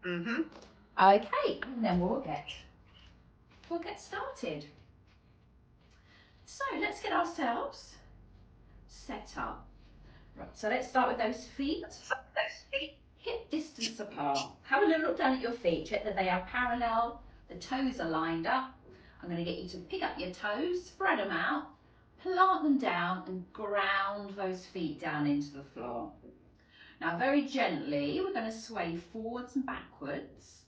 Mm-hmm. Okay, and then we'll get started. So let's get ourselves set up. Right, so let's start with those feet hip distance apart. Have a little look down at your feet, check that they are parallel, the toes are lined up. I'm going to get you to pick up your toes, spread them out, plant them down and ground those feet down into the floor. Now very gently, we're going to sway forwards and backwards.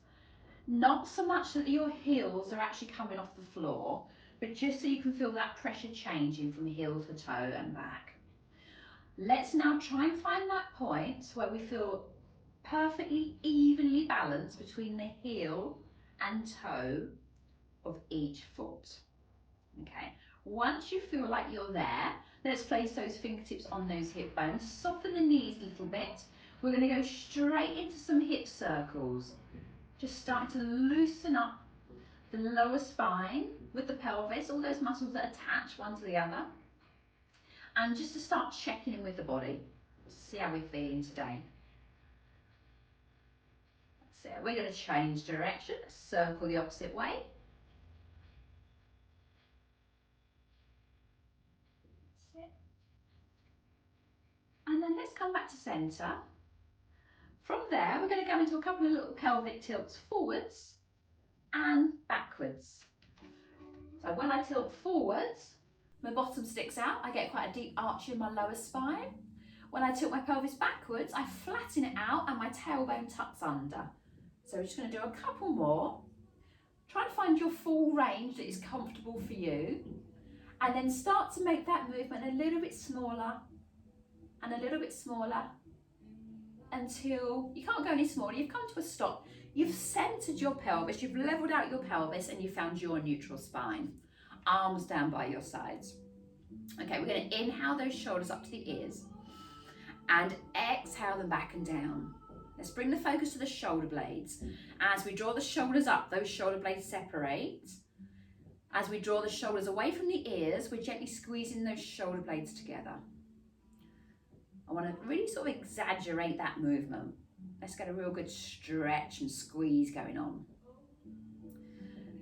Not so much that your heels are actually coming off the floor, but just so you can feel that pressure changing from heel to toe and back. Let's now try and find that point where we feel perfectly evenly balanced between the heel and toe of each foot. Okay, once you feel like you're there, let's place those fingertips on those hip bones, soften the knees a little bit. We're going to go straight into some hip circles, just starting to loosen up the lower spine with the pelvis, all those muscles that attach one to the other, and just to start checking in with the body, see how we're feeling today. So we're going to change direction, circle the opposite way. That's it. And then let's come back to centre. From there, we're going to go into a couple of little pelvic tilts forwards and backwards. So when I tilt forwards, my bottom sticks out. I get quite a deep arch in my lower spine. When I tilt my pelvis backwards, I flatten it out and my tailbone tucks under. So we're just going to do a couple more. Try to find your full range that is comfortable for you. And then start to make that movement a little bit smaller and a little bit smaller until you can't go any smaller. You've come to a stop. You've centered your pelvis, you've leveled out your pelvis, and you've found your neutral spine. Arms down by your sides. Okay, we're going to inhale those shoulders up to the ears and exhale them back and down. Let's bring the focus to the shoulder blades. As we draw the shoulders up, those shoulder blades separate. As we draw the shoulders away from the ears, we're gently squeezing those shoulder blades together. I want to really sort of exaggerate that movement. Let's get a real good stretch and squeeze going on.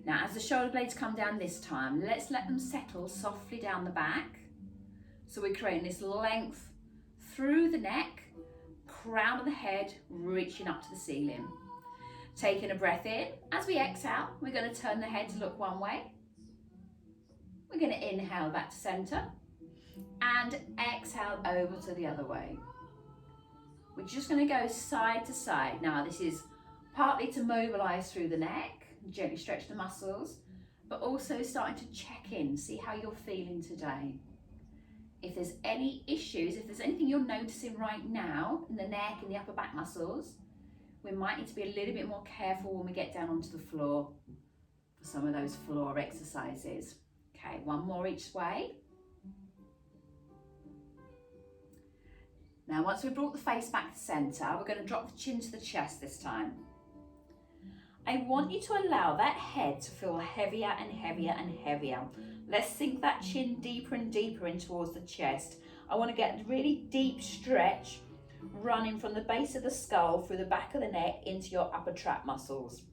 Now, as the shoulder blades come down this time, let's let them settle softly down the back. So we're creating this length through the neck, crown of the head, reaching up to the ceiling. Taking a breath in. As we exhale, we're going to turn the head to look one way. We're going to inhale back to centre and exhale over to the other way. We're just going to go side to side. Now, this is partly to mobilise through the neck, gently stretch the muscles, but also starting to check in, see how you're feeling today. If there's any issues, if there's anything you're noticing right now in the neck and the upper back muscles, we might need to be a little bit more careful when we get down onto the floor for some of those floor exercises. Okay, one more each way. Now, once we've brought the face back to centre, we're going to drop the chin to the chest this time. I want you to allow that head to feel heavier and heavier and heavier. Let's sink that chin deeper and deeper in towards the chest. I want to get a really deep stretch running from the base of the skull through the back of the neck into your upper trap muscles.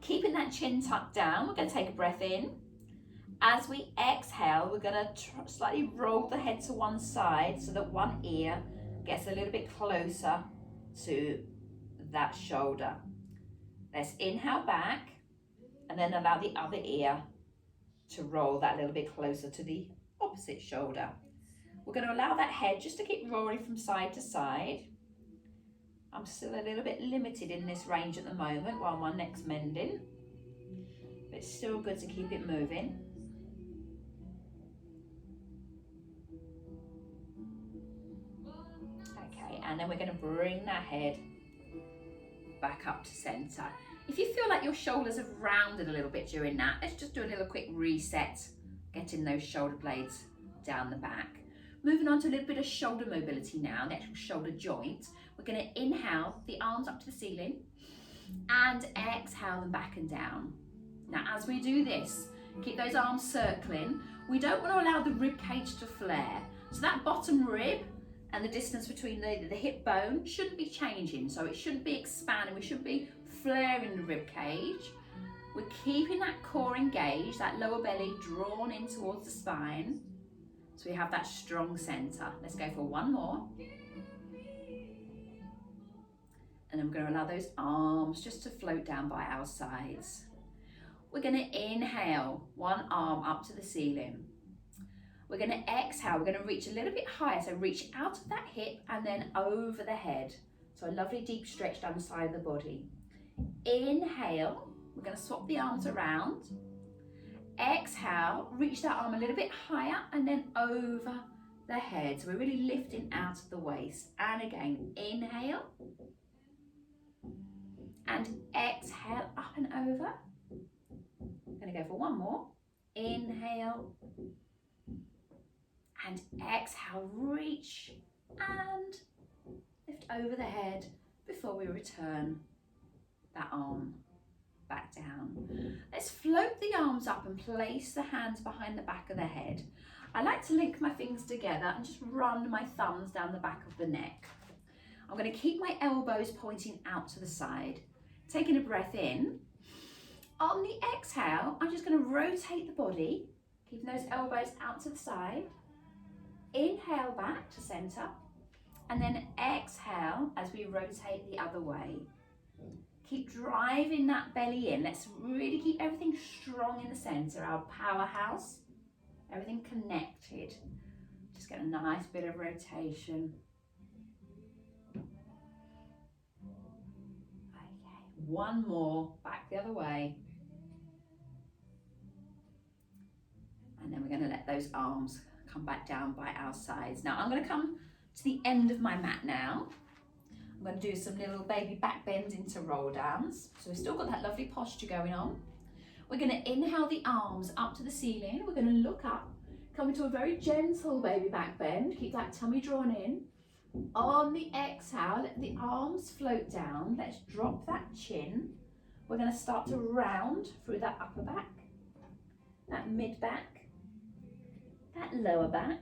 Keeping that chin tucked down, we're going to take a breath in. As we exhale, we're going to slightly roll the head to one side so that one ear gets a little bit closer to that shoulder. Let's inhale back and then allow the other ear to roll that little bit closer to the opposite shoulder. We're going to allow that head just to keep rolling from side to side. I'm still a little bit limited in this range at the moment while my neck's mending, but it's still good to keep it moving. Okay, and then we're going to bring that head back up to centre. If you feel like your shoulders have rounded a little bit during that, let's just do a little quick reset, getting those shoulder blades down the back. Moving on to a little bit of shoulder mobility now, the actual shoulder joint. We're going to inhale the arms up to the ceiling and exhale them back and down. Now, as we do this, keep those arms circling. We don't want to allow the rib cage to flare. So that bottom rib And the distance between the hip bone shouldn't be changing, so it shouldn't be expanding, we shouldn't be flaring the rib cage. We're keeping that core engaged, that lower belly drawn in towards the spine, so we have that strong centre. Let's go for one more. And then we're going to allow those arms just to float down by our sides. We're going to inhale, one arm up to the ceiling. We're going to exhale, we're going to reach a little bit higher, so reach out of that hip and then over the head. So a lovely deep stretch down the side of the body. Inhale, we're going to swap the arms around. Exhale, reach that arm a little bit higher and then over the head. So we're really lifting out of the waist. And again, inhale. And exhale, up and over. I'm going to go for one more. Inhale. And exhale, reach and lift over the head before we return that arm back down. Let's float the arms up and place the hands behind the back of the head. I like to link my fingers together and just run my thumbs down the back of the neck. I'm going to keep my elbows pointing out to the side. Taking a breath in. On the exhale, I'm just going to rotate the body, keeping those elbows out to the side. Inhale back to center, and then exhale as we rotate the other way. Keep driving that belly in. Let's really keep everything strong in the center, our powerhouse, everything connected. Just get a nice bit of rotation. Okay, one more, back the other way. And then we're going to let those arms come back down by our sides. Now I'm going to come to the end of my mat now. I'm going to do some little baby back bends into roll downs. So we've still got that lovely posture going on. We're going to inhale the arms up to the ceiling. We're going to look up, come into a very gentle baby back bend. Keep that tummy drawn in. On the exhale, let the arms float down. Let's drop that chin. We're going to start to round through that upper back, that mid back, that lower back.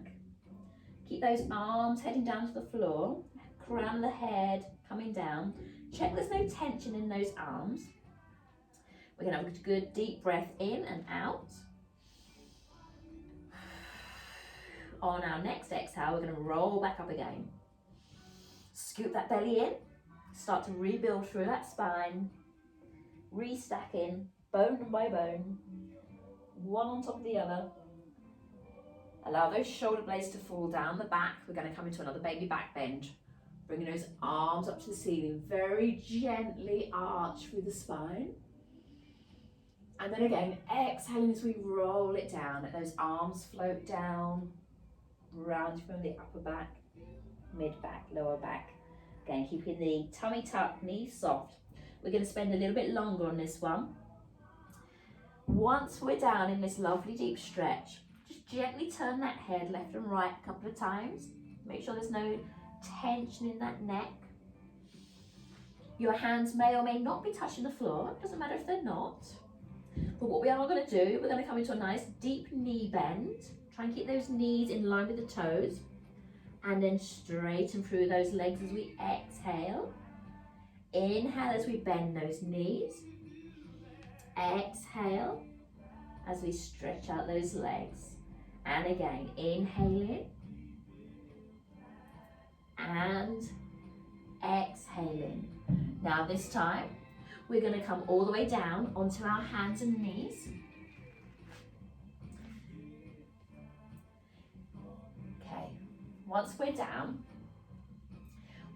Keep those arms heading down to the floor. Crown the head coming down. Check there's no tension in those arms. We're going to have a good deep breath in and out. On our next exhale, we're going to roll back up again. Scoop that belly in. Start to rebuild through that spine. Restacking bone by bone. One on top of the other. Allow those shoulder blades to fall down the back. We're going to come into another baby back bend. Bringing those arms up to the ceiling. Very gently arch through the spine. And then again, exhaling as we roll it down. Let those arms float down. Round from the upper back, mid back, lower back. Again, keeping the tummy tucked, knees soft. We're going to spend a little bit longer on this one. Once we're down in this lovely deep stretch, just gently turn that head left and right a couple of times. Make sure there's no tension in that neck. Your hands may or may not be touching the floor. It doesn't matter if they're not. But what we are going to do, we're going to come into a nice deep knee bend. Try and keep those knees in line with the toes. And then straighten through those legs as we exhale. Inhale as we bend those knees. Exhale as we stretch out those legs. And again, inhaling. And exhaling. Now this time, we're going to come all the way down onto our hands and knees. Okay, once we're down,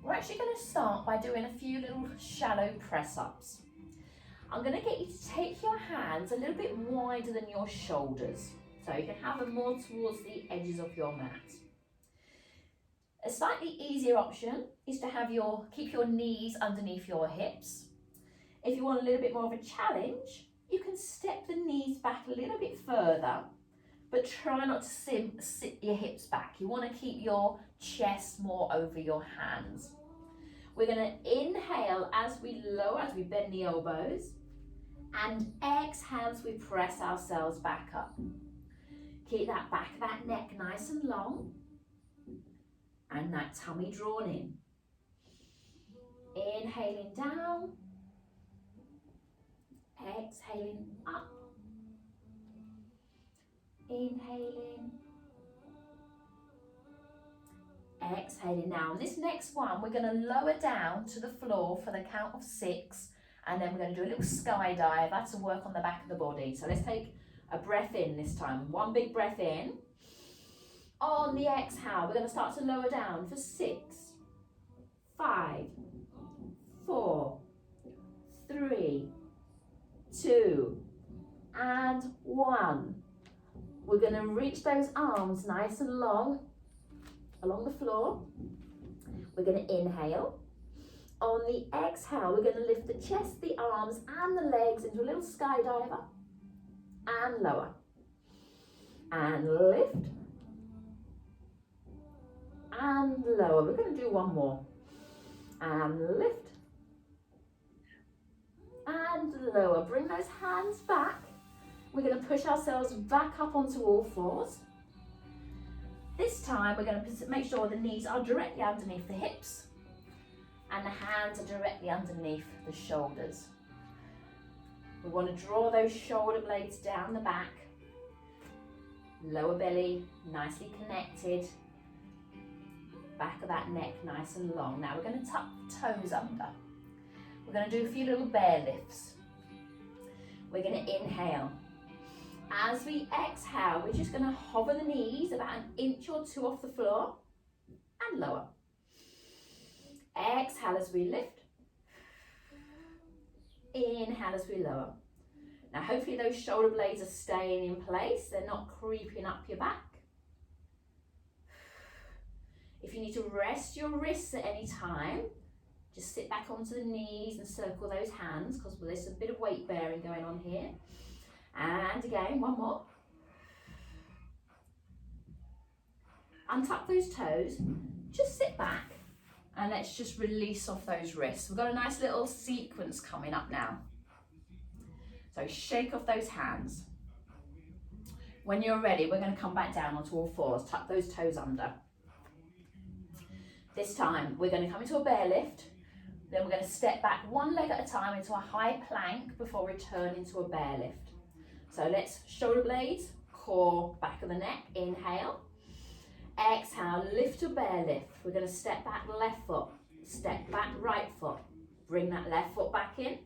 we're actually going to start by doing a few little shallow press-ups. I'm going to get you to take your hands a little bit wider than your shoulders, so you can have them more towards the edges of your mat. A slightly easier option is to have keep your knees underneath your hips. If you want a little bit more of a challenge, you can step the knees back a little bit further, but try not to sit your hips back. You want to keep your chest more over your hands. We're going to inhale as we lower, as we bend the elbows, and exhale as we press ourselves back up. Keep that back of that neck nice and long. and that tummy drawn in. Inhaling down, exhaling up, inhaling, exhaling. Now, on this next one, we're going to lower down to the floor for the count of 6, and then we're going to do a little skydive to work on the back of the body. So let's take a breath in this time. One big breath in. On the exhale, we're going to start to lower down for 6, 5, 4, 3, 2, and 1. We're going to reach those arms nice and long along the floor. We're going to inhale. On the exhale, we're going to lift the chest, the arms, and the legs into a little skydiver, and lower, and lift, and lower. We're going to do one more, and lift, and lower. Bring those hands back. We're going to push ourselves back up onto all fours. This time we're going to make sure the knees are directly underneath the hips and the hands are directly underneath the shoulders. We want to draw those shoulder blades down the back, lower belly nicely connected, back of that neck nice and long. Now we're going to tuck the toes under. We're going to do a few little bear lifts. We're going to inhale. As we exhale, we're just going to hover the knees about an inch or 2 off the floor and lower. Exhale as we lift. Inhale as we lower. Now hopefully those shoulder blades are staying in place. They're not creeping up your back. If you need to rest your wrists at any time, just sit back onto the knees and circle those hands because there's a bit of weight bearing going on here. And again, one more. Untuck those toes, just sit back and let's just release off those wrists. We've got a nice little sequence coming up now. So shake off those hands. When you're ready, we're going to come back down onto all fours, tuck those toes under. This time, we're going to come into a bear lift. Then we're going to step back one leg at a time into a high plank before returning to a bear lift. So let's shoulder blades, core, back of the neck, inhale. Exhale, lift to bear lift. We're going to step back left foot, step back right foot. Bring that left foot back in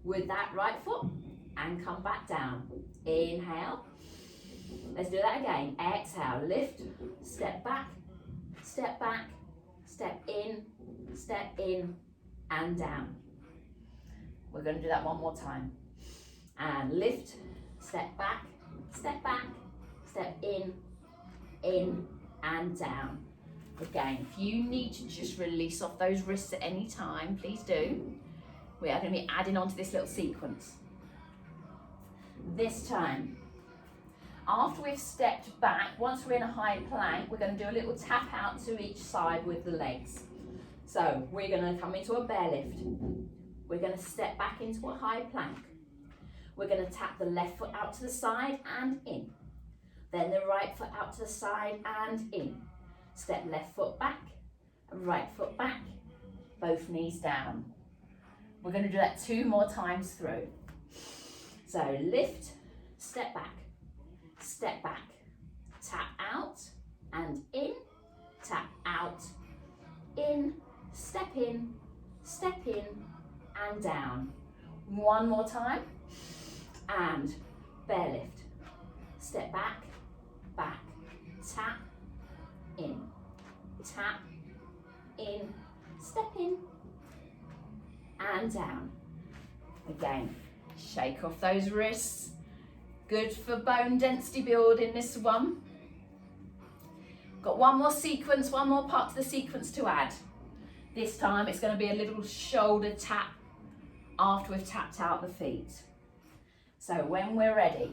with that right foot and come back down. Inhale. Let's do that again. Exhale, lift, step back, step in and down. We're going to do that one more time. And lift, step back, step in and down. Again, if you need to just release off those wrists at any time, please do. We are going to be adding on to this little sequence. This time, after we've stepped back, once we're in a high plank, we're going to do a little tap out to each side with the legs. So we're going to come into a bear lift. We're going to step back into a high plank. We're going to tap the left foot out to the side and in. Then the right foot out to the side and in. Step left foot back, right foot back, both knees down. We're going to do that 2 more times through. So lift, step back, tap out and in, tap out, in, step in and down. One more time. And bear lift, step back, tap, in, step in, and down. Again, shake off those wrists. Good for bone density building, this one. Got one more sequence, one more part to the sequence to add. This time it's going to be a little shoulder tap after we've tapped out the feet. So when we're ready,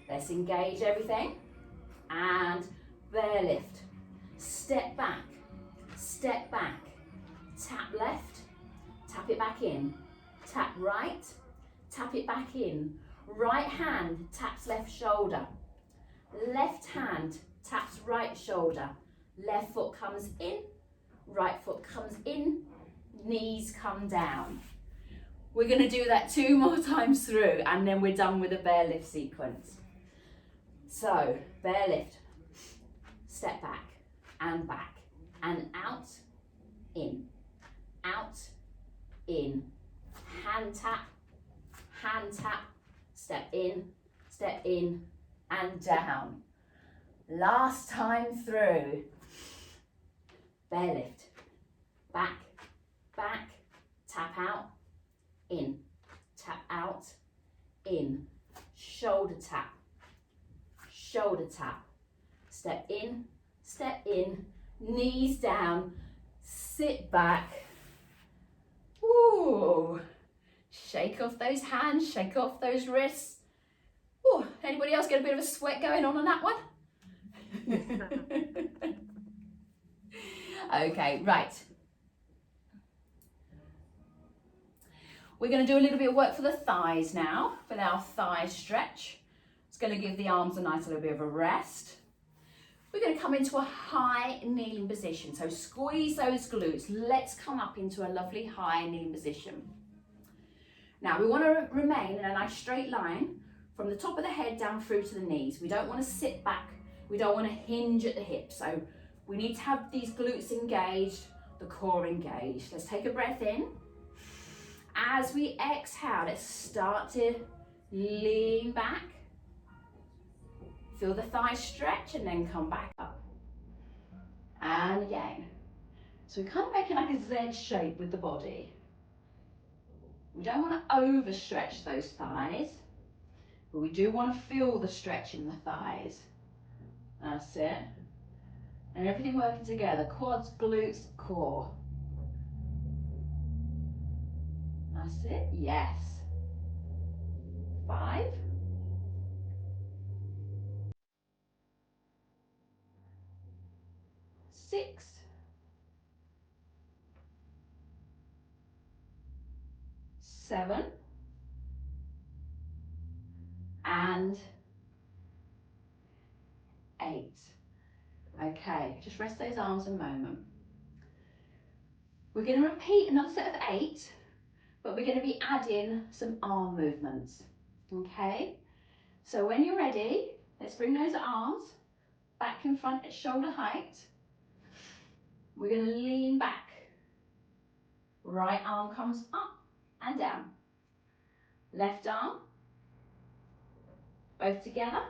let's engage everything and bear lift. Step back, tap left, tap it back in, tap right, tap it back in. Right hand taps left shoulder, left hand taps right shoulder. Left foot comes in, right foot comes in, knees come down. We're going to do that 2 more times through and then we're done with the bear lift sequence. So, bear lift, step back, and out, in, hand tap, step in, and down. Last time through, bear lift, back, tap out, in, shoulder tap, step in, knees down, sit back. Ooh, shake off those hands, shake off those wrists. Ooh, anybody else get a bit of a sweat going on that one? Okay, right. We're going to do a little bit of work for the thighs now, with our thigh stretch. It's going to give the arms a nice little bit of a rest. We're going to come into a high kneeling position. So squeeze those glutes. Let's come up into a lovely high kneeling position. Now we want to remain in a nice straight line from the top of the head down through to the knees. We don't want to sit back. We don't want to hinge at the hips. So we need to have these glutes engaged, the core engaged. Let's take a breath in. As we exhale, let's start to lean back. Feel the thighs stretch and then come back up. And again. So we're kind of making like a Z shape with the body. We don't want to overstretch those thighs, but we do want to feel the stretch in the thighs. That's it. And everything working together, quads, glutes, core. That's it, yes. 5. 6. 7. And 8. Okay, just rest those arms a moment. We're going to repeat another set of 8, but we're going to be adding some arm movements. Okay, so when you're ready, let's bring those arms back in front at shoulder height. We're going to lean back. Right arm comes up and down. Left arm, both together,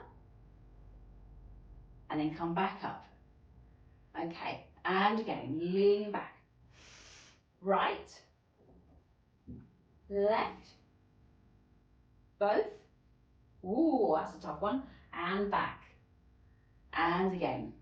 and then come back up. Okay, and again, lean back. Right, left, both. Ooh, that's a tough one. And back. And again.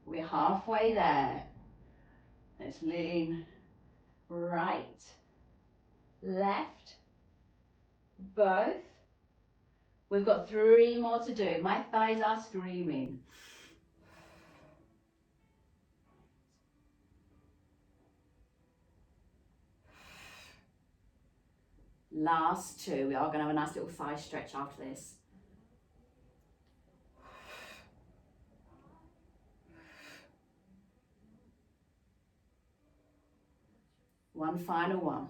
We're halfway there. Let's lean right, left, both. We've got 3 more to do. My thighs are screaming. Last 2. We are going to have a nice little thigh stretch after this. One final one.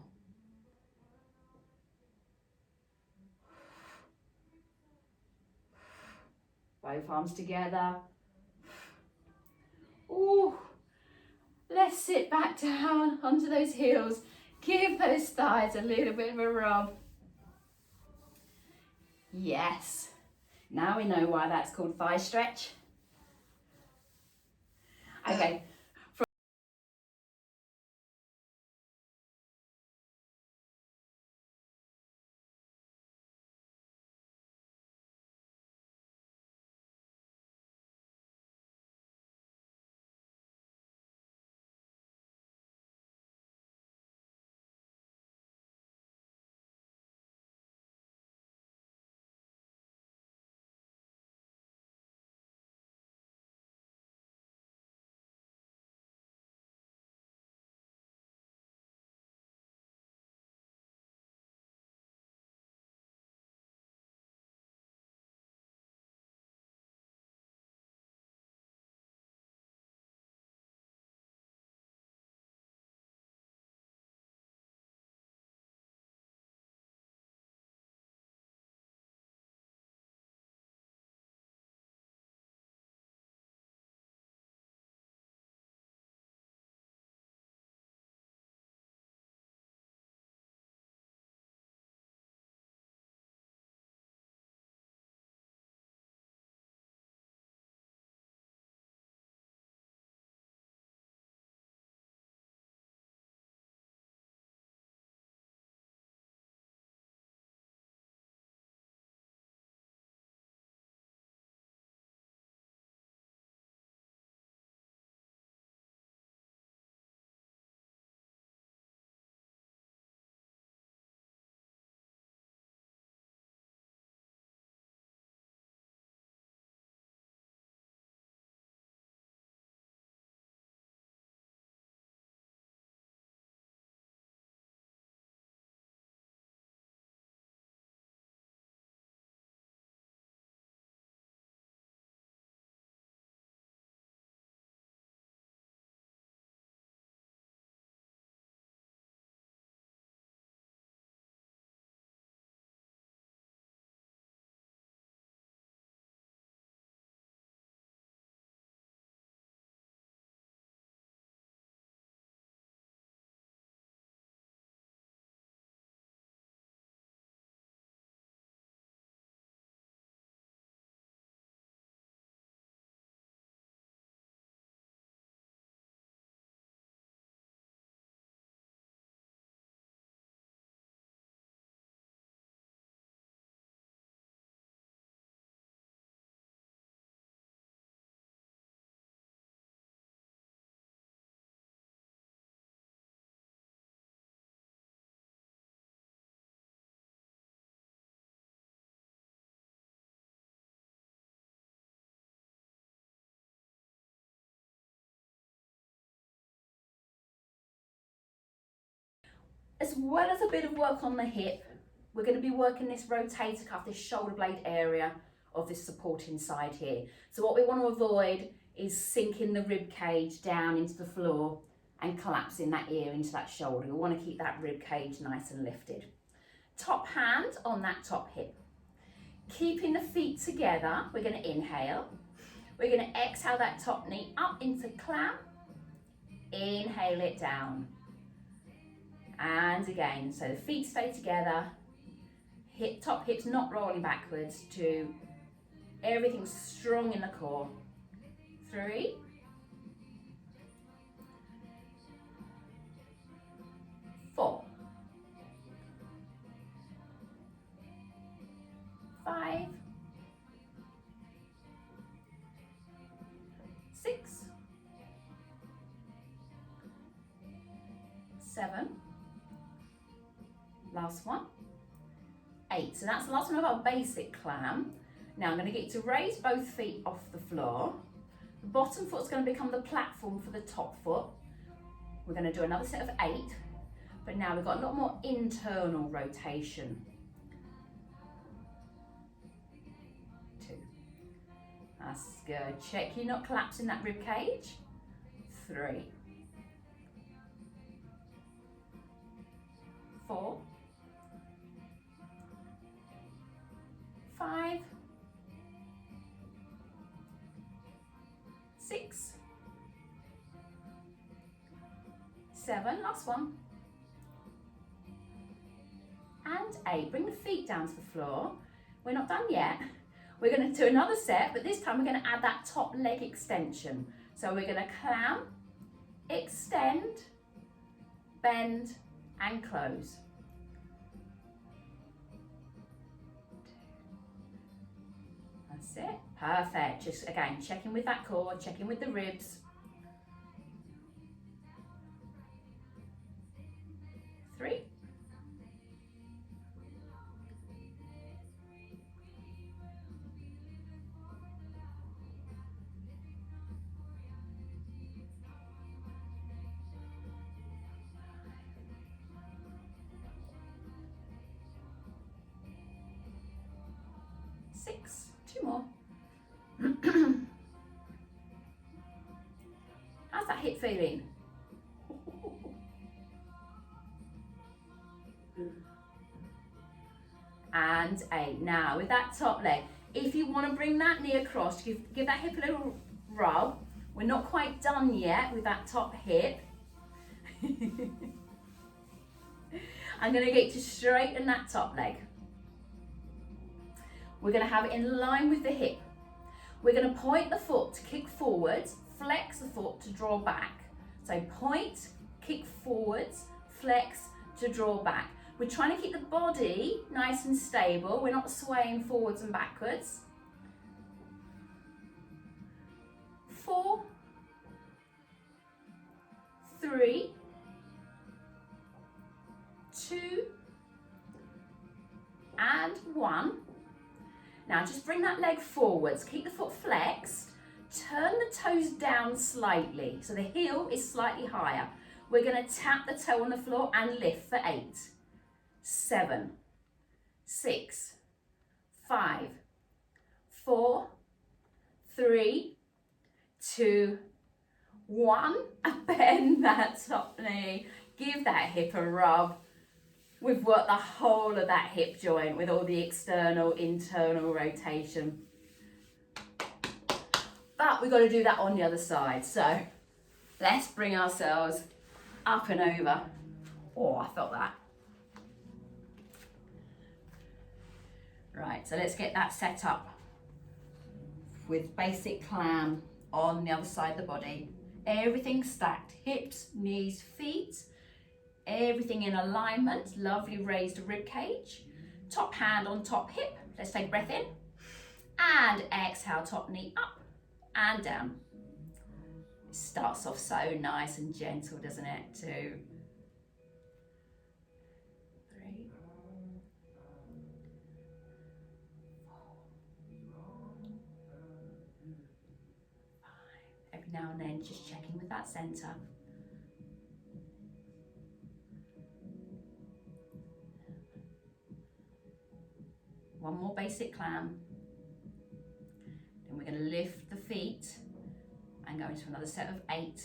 Both arms together. Ooh. Let's sit back down onto those heels. Give those thighs a little bit of a rub. Yes. Now we know why that's called thigh stretch. Okay. As well as a bit of work on the hip, we're going to be working this rotator cuff, this shoulder blade area of this supporting side here. So what we want to avoid is sinking the rib cage down into the floor and collapsing that ear into that shoulder. We want to keep that rib cage nice and lifted. Top hand on that top hip. Keeping the feet together, we're going to inhale. We're going to exhale that top knee up into clam. Inhale it down. And again, so the feet stay together. Top hips not rolling backwards. 2. Everything's strong in the core. 3. 4. 5. 6. 7. Last one. 8. So that's the last one of our basic clam. Now I'm going to get you to raise both feet off the floor. The bottom foot's going to become the platform for the top foot. We're going to do another set of 8, but now we've got a lot more internal rotation. 2. That's good. Check you're not collapsing that rib cage. 3. 4. 5. 6. 7. Last one. And 8. Bring the feet down to the floor. We're not done yet. We're going to do another set, but this time we're going to add that top leg extension. So we're going to clam, extend, bend, and close. That's it. Perfect. Just again, checking with that core, checking with the ribs. 3. 6. 2 more. How's that hip feeling? And 8. Now with that top leg, if you want to bring that knee across, give that hip a little rub. We're not quite done yet with that top hip. I'm going to get you to straighten that top leg. We're going to have it in line with the hip. We're going to point the foot to kick forwards, flex the foot to draw back. So point, kick forwards, flex to draw back. We're trying to keep the body nice and stable. We're not swaying forwards and backwards. 4, 3, 2, and 1. Now just bring that leg forwards, keep the foot flexed, turn the toes down slightly, so the heel is slightly higher. We're going to tap the toe on the floor and lift for 8, 7, 6, 5, 4, 3, 2, 1. And bend that top knee, give that hip a rub. We've worked the whole of that hip joint with all the external, internal rotation. But we've got to do that on the other side. So let's bring ourselves up and over. Oh, I felt that. Right, so let's get that set up with basic clam on the other side of the body. Everything stacked, hips, knees, feet. Everything in alignment, lovely raised rib cage. Top hand on top hip. Let's take a breath in. And exhale, top knee up and down. It starts off so nice and gentle, doesn't it? 2, 3, 4, 5. Every now and then, just checking with that center. One more basic clam. Then we're going to lift the feet and go into another set of 8,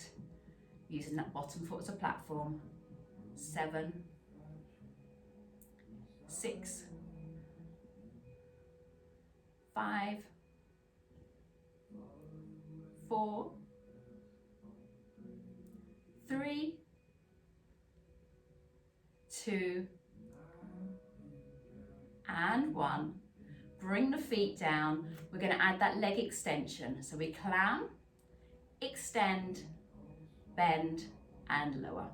using that bottom foot as a platform. 7, 6, 5, 4, 3, 2, and 1. Bring the feet down. We're going to add that leg extension. So we clam, extend, bend, and lower.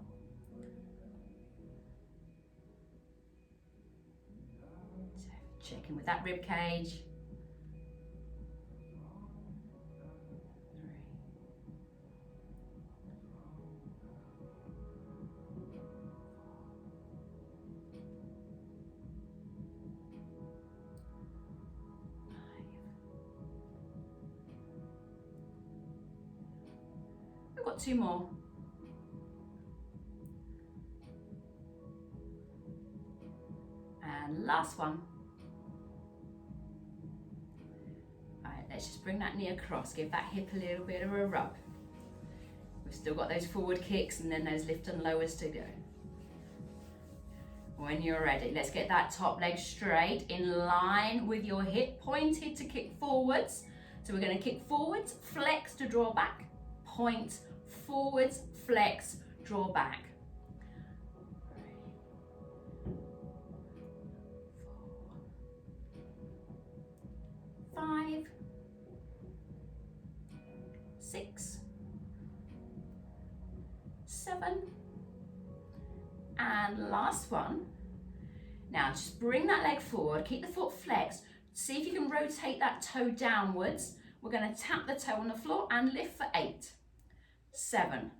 So check in with that rib cage. 3. We've got 2 more. And last one. All right, let's just bring that knee across, give that hip a little bit of a rub. We've still got those forward kicks and then those lift and lowers to go. When you're ready, let's get that top leg straight in line with your hip pointed to kick forwards. So we're going to kick forwards, flex to draw back, point, forwards, flex, draw back. 5, 6, 7, and last one. Now just bring that leg forward, keep the foot flexed, see if you can rotate that toe downwards. We're going to tap the toe on the floor and lift for 8, 7,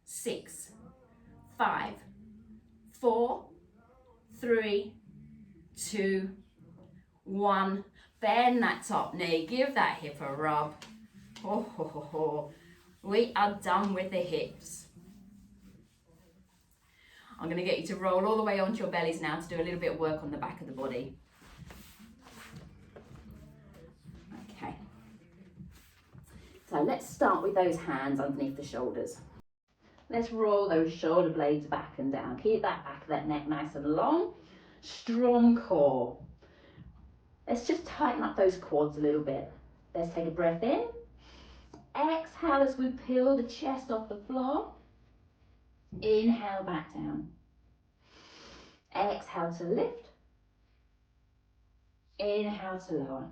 6, 5, 4, 3, 2, 1. Bend that top knee, give that hip a rub. Oh, ho, ho, ho. We are done with the hips. I'm going to get you to roll all the way onto your bellies now to do a little bit of work on the back of the body. Okay. So let's start with those hands underneath the shoulders. Let's roll those shoulder blades back and down. Keep that back of that neck nice and long. Strong core. Let's just tighten up those quads a little bit. Let's take a breath in. Exhale as we peel the chest off the floor. Inhale back down. Exhale to lift. Inhale to lower.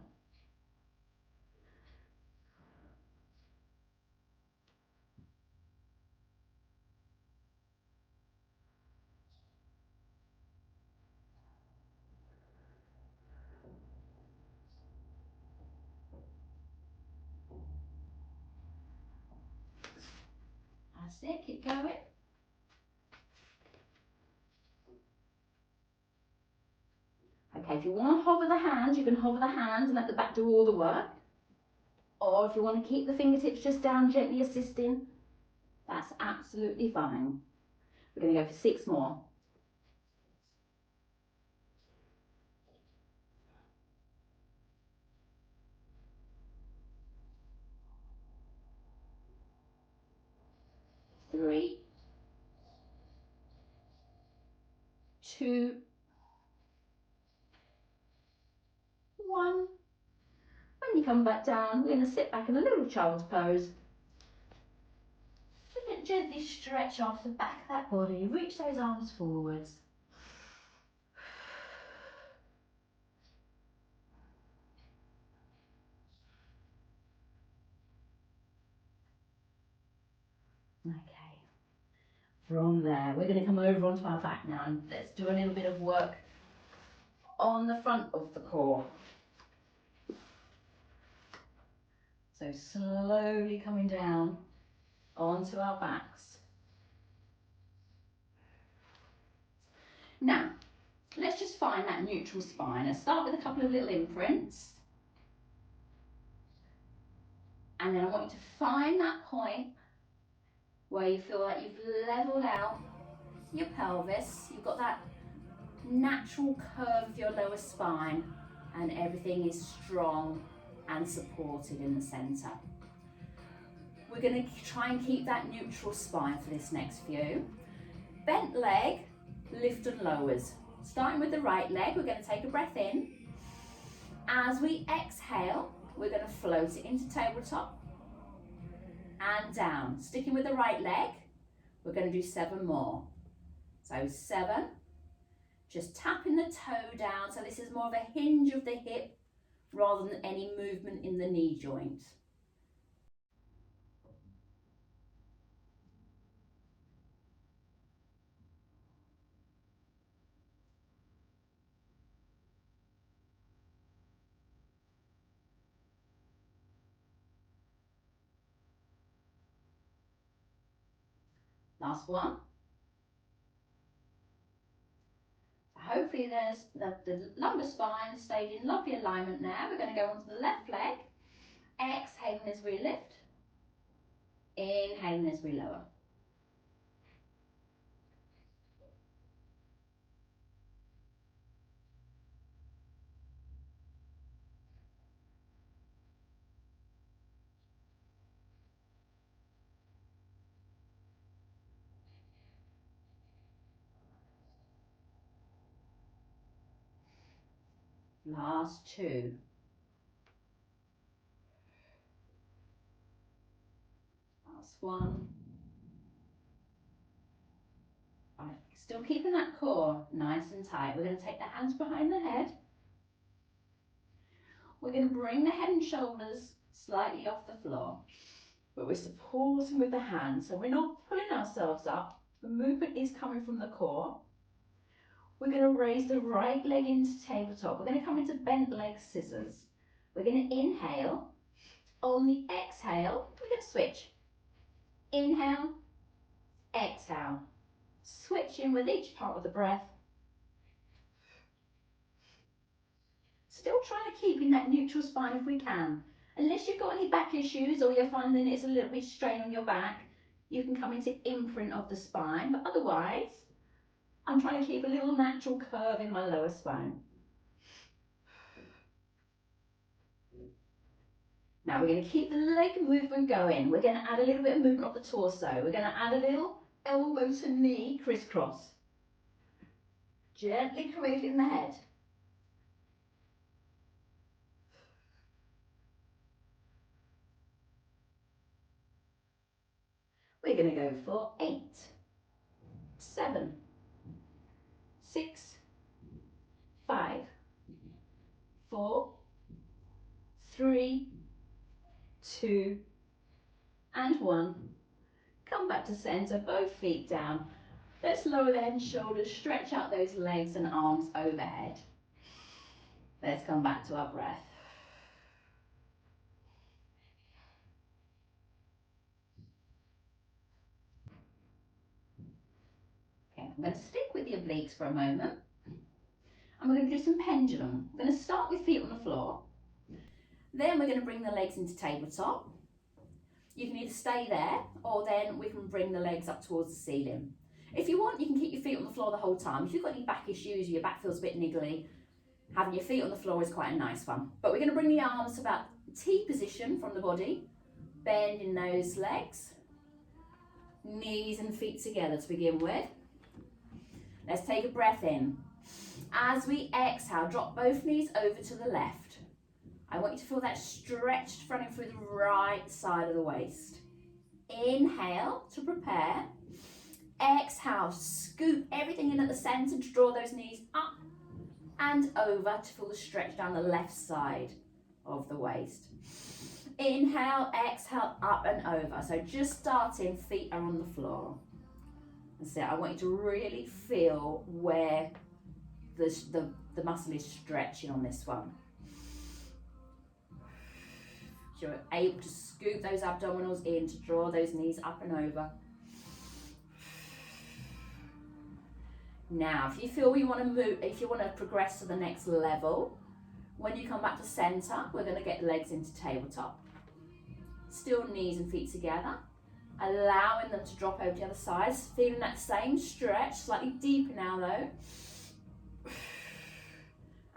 That's it, keep going. Okay, if you want to hover the hands, you can hover the hands and let the back do all the work. Or if you want to keep the fingertips just down, gently assisting, that's absolutely fine. We're going to go for 6 more. Three, 2, 1. When you come back down, we're going to sit back in a little child's pose. Gently stretch off the back of that body, reach those arms forwards. Okay, from there we're going to come over onto our back now and let's do a little bit of work on the front of the core. So slowly coming down onto our backs. Now, let's just find that neutral spine. Let's start with a couple of little imprints. And then I want you to find that point where you feel like you've leveled out your pelvis. You've got that natural curve of your lower spine. and everything is strong and supported in the center. We're going to try and keep that neutral spine for this next few. Bent leg, lift and lowers. Starting with the right leg, we're going to take a breath in. As we exhale, we're going to float it into tabletop and down. Sticking with the right leg, we're going to do 7 more. So 7, just tapping the toe down. So this is more of a hinge of the hip rather than any movement in the knee joint. Last one. Hopefully there's the lumbar spine stayed in lovely alignment now. We're going to go onto the left leg. Exhaling as we lift. Inhaling as we lower. Last 2. Last 1. Right. Still keeping that core nice and tight. We're going to take the hands behind the head. We're going to bring the head and shoulders slightly off the floor, but we're supporting with the hands, so we're not pulling ourselves up. The movement is coming from the core. We're going to raise the right leg into tabletop. We're going to come into bent leg scissors. We're going to inhale. On the exhale, we're going to switch. Inhale, exhale. Switching with each part of the breath. Still trying to keep in that neutral spine if we can. Unless you've got any back issues or you're finding it's a little bit strain on your back, you can come into imprint of the spine, but otherwise, I'm trying to keep a little natural curve in my lower spine. Now we're going to keep the leg movement going. We're going to add a little bit of movement of the torso. We're going to add a little elbow to knee crisscross. Gently cradling the head. We're going to go for 8, 7, 6, 5, 4, 3, 2, and 1. Come back to center, both feet down. Let's lower the head and shoulders, stretch out those legs and arms overhead. Let's come back to our breath. Okay, I'm going to stick with the obliques for a moment. And we're going to do some pendulum. We're going to start with feet on the floor. Then we're going to bring the legs into tabletop. You can either stay there, or then we can bring the legs up towards the ceiling. If you want, you can keep your feet on the floor the whole time. If you've got any back issues or your back feels a bit niggly, having your feet on the floor is quite a nice one. But we're going to bring the arms to about T position from the body, bending those legs, knees and feet together to begin with. Let's take a breath in. As we exhale, drop both knees over to the left. I want you to feel that stretch running through the right side of the waist. Inhale to prepare. Exhale, scoop everything in at the center to draw those knees up and over to feel the stretch down the left side of the waist. Inhale, exhale, up and over. So just starting, feet are on the floor. That's it. I want you to really feel where the muscle is stretching on this one. So you're able to scoop those abdominals in to draw those knees up and over. Now, if you feel you want to move, if you want to progress to the next level, when you come back to center, we're going to get legs into tabletop. Still knees and feet together, allowing them to drop over the other side, feeling that same stretch, slightly deeper now though.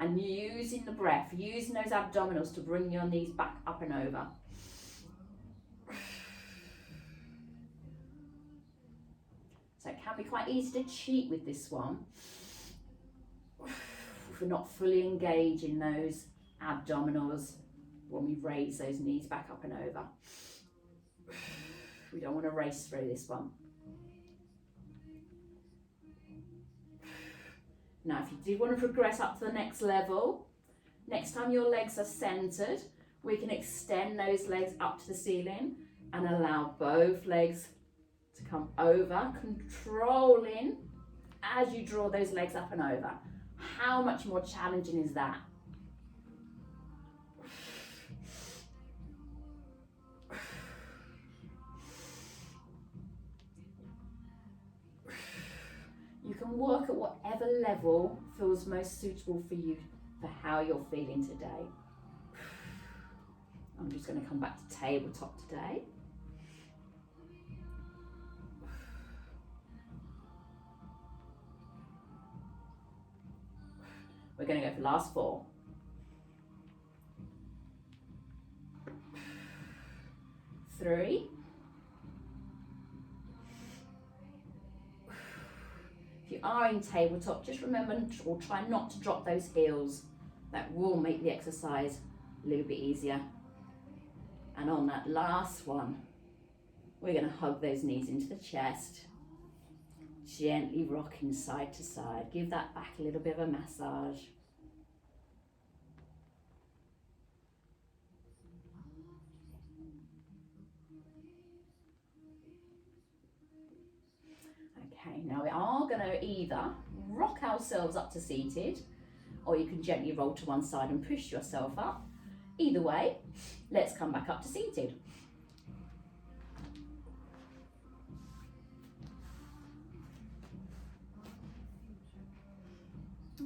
and using the breath, using those abdominals to bring your knees back up and over. So it can be quite easy to cheat with this one if we're not fully engaging those abdominals when we raise those knees back up and over. We don't want to race through this one. Now, if you do want to progress up to the next level, next time your legs are centered, we can extend those legs up to the ceiling and allow both legs to come over, controlling as you draw those legs up and over. How much more challenging is that? You can work at whatever level feels most suitable for you, for how you're feeling today. I'm just going to come back to tabletop today. We're going to go for last 4. 3. If you are in tabletop, just remember or try not to drop those heels. That will make the exercise a little bit easier. And on that last one, we're going to hug those knees into the chest. Gently rocking side to side. Give that back a little bit of a massage. Okay, now we are going to either rock ourselves up to seated, or you can gently roll to one side and push yourself up. Either way, let's come back up to seated.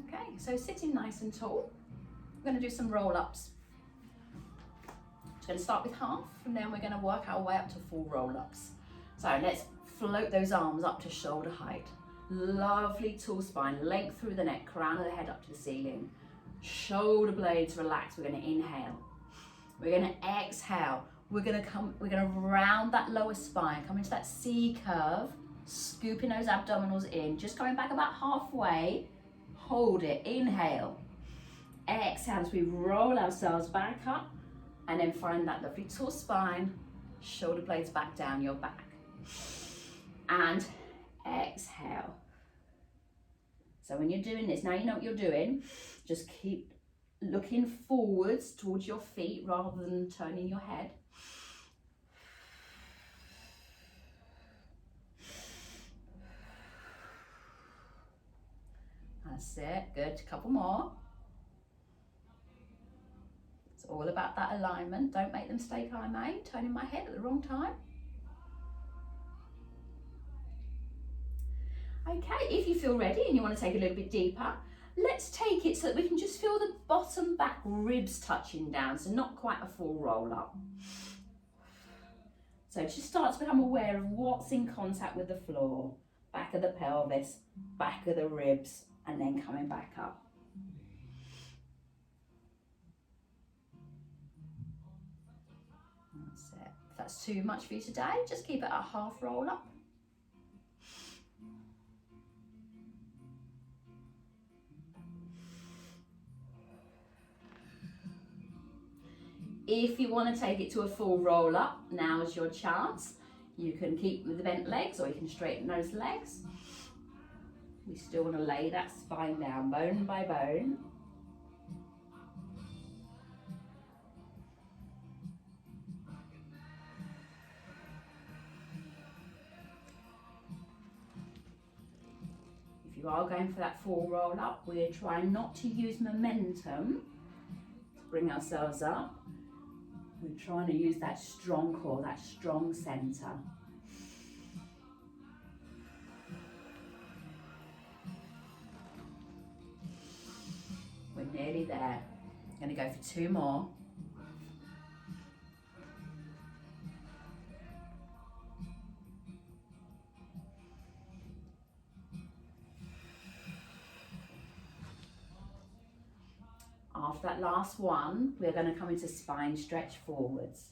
Okay, so sitting nice and tall, we're going to do some roll-ups. We're going to start with half, and then we're going to work our way up to full roll-ups. So let's float those arms up to shoulder height. Lovely tall spine, length through the neck, crown of the head up to the ceiling. Shoulder blades relax. We're going to inhale. We're going to exhale. We're going to round that lower spine, come into that C curve, scooping those abdominals in, just coming back about halfway. Hold it, inhale. Exhale as we roll ourselves back up, and then find that lovely tall spine, shoulder blades back down your back. And exhale. So when you're doing this, now you know what you're doing, just keep looking forwards towards your feet rather than turning your head. That's it, good, a couple more. It's all about that alignment. Don't make the mistake I made, turning my head at the wrong time. Okay, if you feel ready and you want to take a little bit deeper, let's take it so that we can just feel the bottom back ribs touching down, so not quite a full roll up. So just start to become aware of what's in contact with the floor, back of the pelvis, back of the ribs, and then coming back up. That's it. If that's too much for you today, just keep it a half roll up. If you want to take it to a full roll up, now is your chance. You can keep with the bent legs, or you can straighten those legs. We still want to lay that spine down, bone by bone. If you are going for that full roll up, we're trying not to use momentum to bring ourselves up. We're trying to use that strong core, that strong center. We're nearly there. I'm going to go for 2 more. after that last one, we're going to come into spine stretch forwards.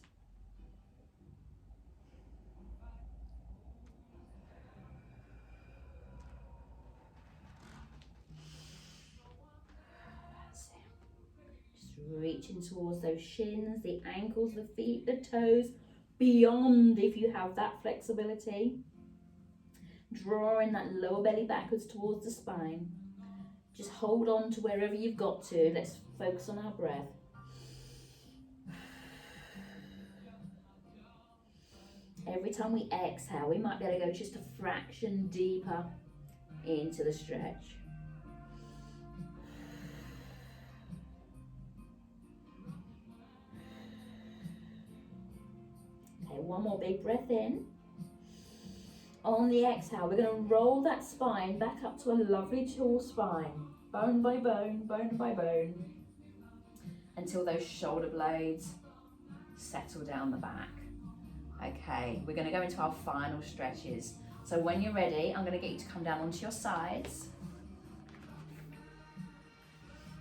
Just reaching towards those shins, the ankles, the feet, the toes, beyond if you have that flexibility. Drawing that lower belly backwards towards the spine. Just hold on to wherever you've got to. Let's focus on our breath. Every time we exhale, we might be able to go just a fraction deeper into the stretch. Okay, one more big breath in. On the exhale, we're going to roll that spine back up to a lovely tall spine, bone by bone, bone by bone, until those shoulder blades settle down the back. Okay, we're going to go into our final stretches. So when you're ready, I'm going to get you to come down onto your sides.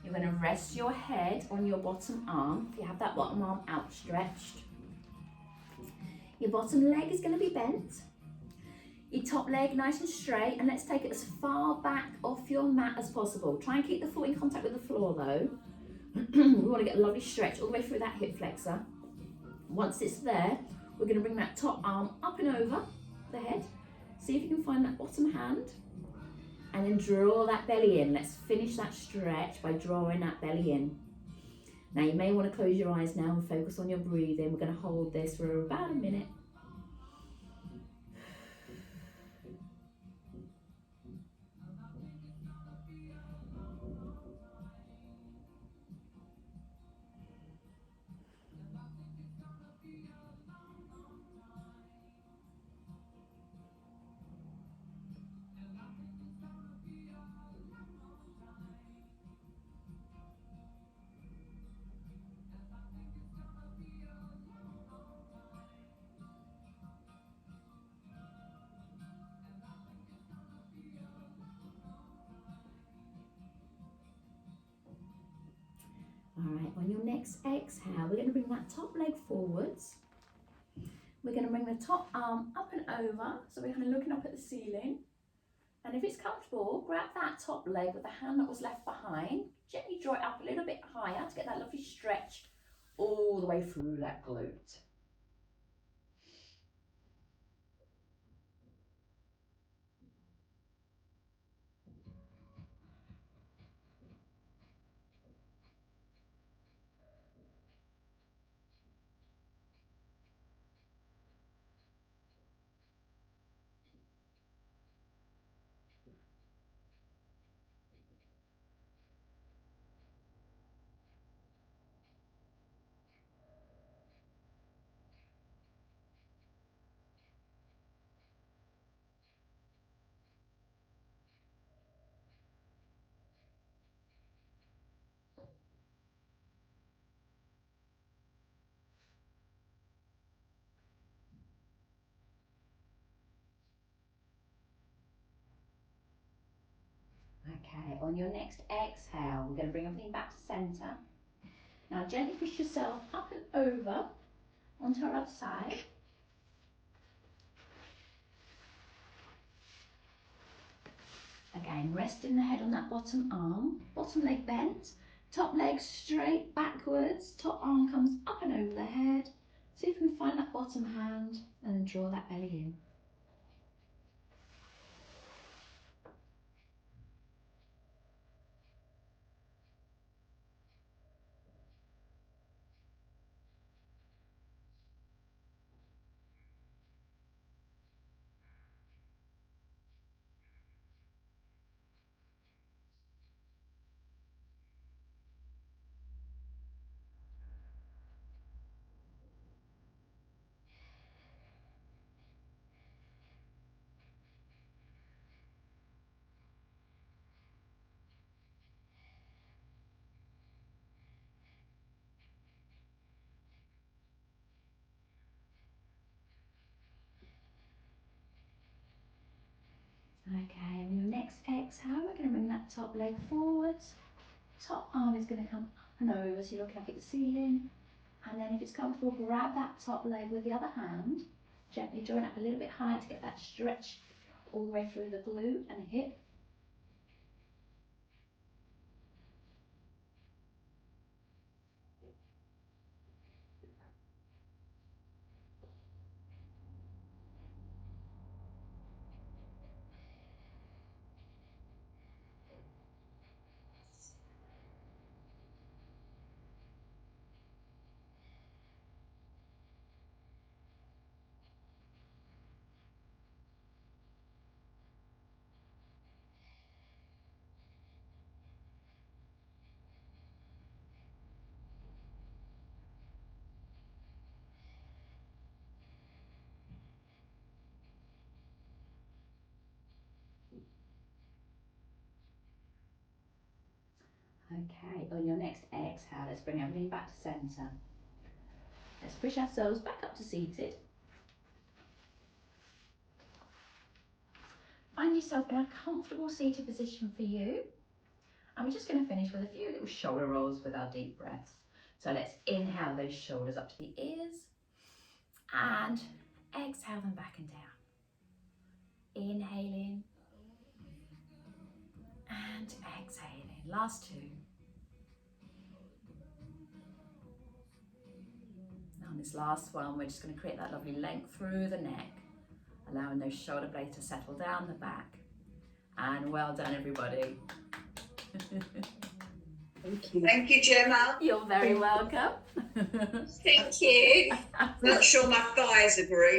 You're going to rest your head on your bottom arm, if you have that bottom arm outstretched. Your bottom leg is going to be bent. Your top leg nice and straight, and let's take it as far back off your mat as possible. Try and keep the foot in contact with the floor though. We want to get a lovely stretch all the way through that hip flexor. Once it's there, we're going to bring that top arm up and over the head. See if you can find that bottom hand. And then draw that belly in. Let's finish that stretch by drawing that belly in. Now you may want to close your eyes now and focus on your breathing. We're going to hold this for about a minute. Alright, on your next exhale, we're going to bring that top leg forwards. We're going to bring the top arm up and over, so we're kind of looking up at the ceiling. And if it's comfortable, grab that top leg with the hand that was left behind. Gently draw it up a little bit higher to get that lovely stretch all the way through that glute. Okay, on your next exhale, we're going to bring everything back to centre. Now gently push yourself up and over onto our other side. Again, resting the head on that bottom arm, bottom leg bent, top leg straight backwards, top arm comes up and over the head. See if you can find that bottom hand and then draw that belly in. Okay, on your next exhale, we're going to bring that top leg forwards. Top arm is going to come up and over so you're looking up at the ceiling. And then if it's comfortable, grab that top leg with the other hand. Gently join up a little bit higher to get that stretch all the way through the glute and hip. Okay, on your next exhale, let's bring everything back to centre. Let's push ourselves back up to seated. Find yourself in a comfortable seated position for you. And we're just going to finish with a few little shoulder rolls with our deep breaths. So let's inhale those shoulders up to the ears and exhale them back and down. Inhaling and exhaling. Last two. Now on this last one, we're just going to create that lovely length through the neck, allowing those shoulder blades to settle down the back. And well done, everybody. Thank you. Thank you, Gemma. You're very welcome. Thank you. Not sure my thighs agree.